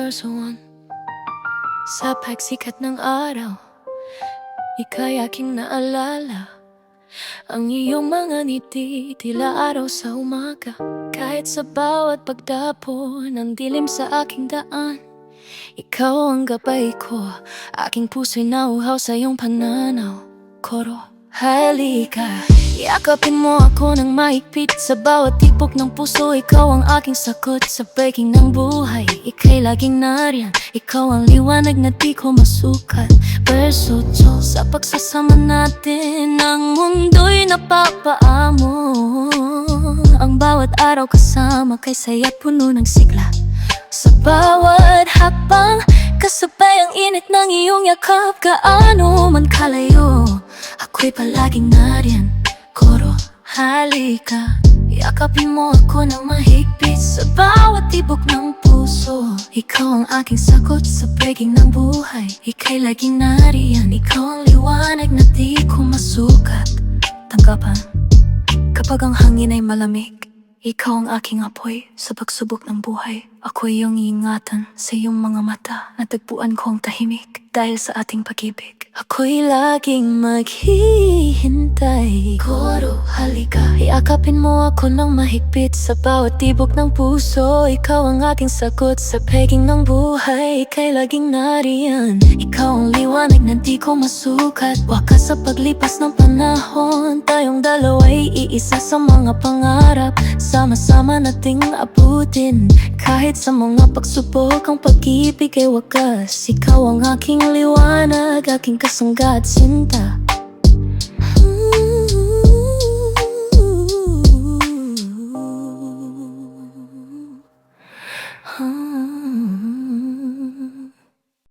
Sorsogon. Sa pagsikat ng araw, ika'y aking naalala. Ang iyong mga ngiti, tila araw sa umaga. Kahit sa bawat pagdapo ng dilim sa aking daan, ikaw ang gabay ko, aking puso'y nauhaw sa iyong pananaw. Koro, halika, yakapin mo ako ng mahigpit. Sa bawat tibok ng puso, ikaw ang aking sagot. Sa breaking ng buhay, ika'y laging nariyan. Ikaw ang liwanag na di ko masukat. Verso 2, sa pagsasama natin, ang mundo'y napapaamo. Ang bawat araw kasama kay saya't puno ng sigla. Sa bawat hakbang, kasabay ang init ng iyong yakap. Gaano man kalayo, ako'y palaging nariyan. Koro, halika, yakapin mo ako ng mahigpit. Sa bawat tibok ng puso, ikaw ang aking sagot. Sa breaking ng buhay, ika'y laging nariyan. Ikaw ang liwanag na di ko masukat. Tanggapan, kapag ang hangin ay malamig, ikaw ang aking apoy. Sa pagsubok ng buhay, ako iyong iingatan. Sa iyong mga mata, natagpuan ko ang tahimik. Dahil sa ating pag-ibig, ako'y laging maghihintay. Koro, halika, yakapin mo ako ng mahigpit. Sa bawat tibok ng puso, ikaw ang aking sagot. Sa peking ng buhay, ika'y laging nariyan. Ikaw ang liwanag na di ko masukat. Wakas sa paglipas ng panahon, tayong dalawa'y iisa sa mga pangarap. Sama-sama nating abutin. Kahit sa mga pagsubok, ang pag-ibig ay wakas. Ikaw ang aking liwanag, aking kasangga at sinta.